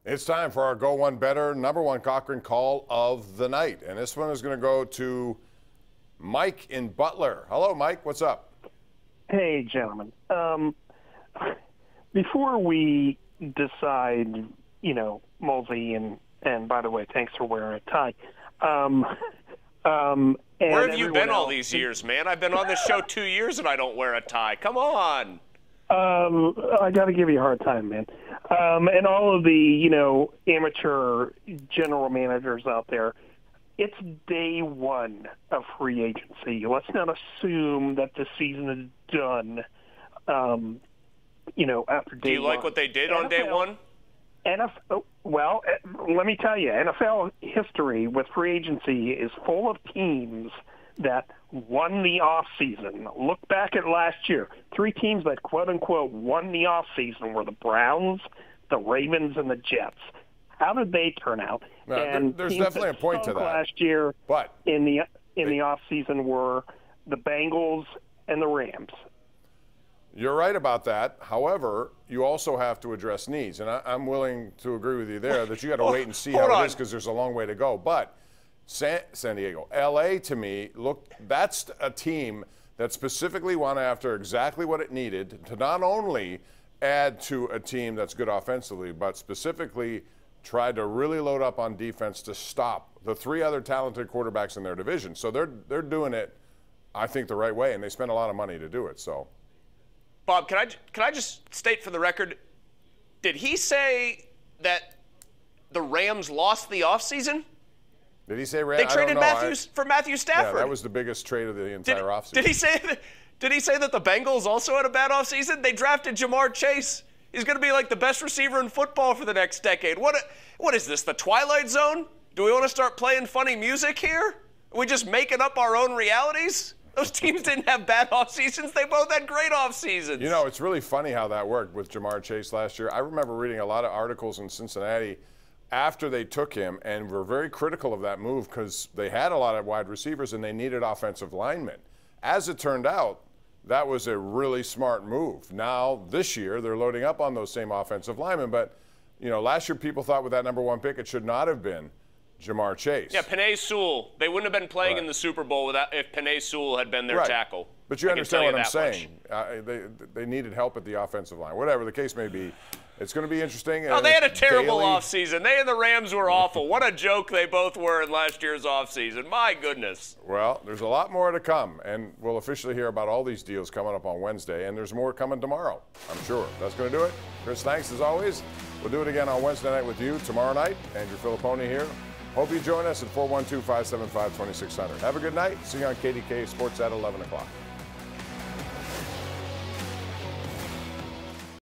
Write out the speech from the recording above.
It's time for our Go One Better #1 Cochran call of the night. And this one is going to go to Mike in Butler. Hello, Mike. What's up? Hey, gentlemen. Before we decide, Mulsey, and by the way, thanks for wearing a tie. Where have you been all these years, man? I've been on this show 2 years and I don't wear a tie. Come on. I got to give you a hard time, man. And all of the, amateur general managers out there, it's day one of free agency. Let's not assume that the season is done, after day one. Do you like what they did on day one? Well, let me tell you, NFL history with free agency is full of teams that won the offseason. Look back at last year. 3 teams that, quote-unquote, won the offseason were the Browns, the Ravens, and the Jets. How did they turn out? No, and there's definitely a point to that. Last year but in the offseason were the Bengals and the Rams. You're right about that. However, you also have to address needs. And I'm willing to agree with you there that you got to wait and see how it is because there's a long way to go. But San Diego, L.A., to me, look, that's a team that specifically went after exactly what it needed to not only add to a team that's good offensively, but specifically tried to really load up on defense to stop the 3 other talented quarterbacks in their division. So they're doing it, I think, the right way, and they spent a lot of money to do it. So, Bob, can I just state for the record, did he say that the Rams lost the offseason? Did he say Rams? They traded for Matthew Stafford. Yeah, that was the biggest trade of the entire offseason. Did he say that the Bengals also had a bad offseason? They drafted Jamar Chase. He's going to be like the best receiver in football for the next decade. What is this, the Twilight Zone? Do we want to start playing funny music here? Are we just making up our own realities? Those teams didn't have bad off seasons. They both had great off seasons. It's really funny how that worked with Jamar Chase last year. I remember reading a lot of articles in Cincinnati after they took him and were very critical of that move because they had a lot of wide receivers and they needed offensive linemen. As it turned out, that was a really smart move. Now, this year, they're loading up on those same offensive linemen. But, last year people thought with that #1 pick it should not have been Jamar Chase. Yeah, Penei Sewell. They wouldn't have been playing in the Super Bowl if Penei Sewell had been their tackle. But you understand what I'm saying. They needed help at the offensive line. Whatever the case may be, it's going to be interesting. Oh, they had a terrible offseason. They and the Rams were awful. What a joke they both were in last year's offseason. My goodness. Well, there's a lot more to come, and we'll officially hear about all these deals coming up on Wednesday, and there's more coming tomorrow, I'm sure. That's going to do it. Chris, thanks as always. We'll do it again on Wednesday night with you tomorrow night. Andrew Filipponi here. Hope you join us at 412-575-2600. Have a good night. See you on KDKA Sports at 11 o'clock.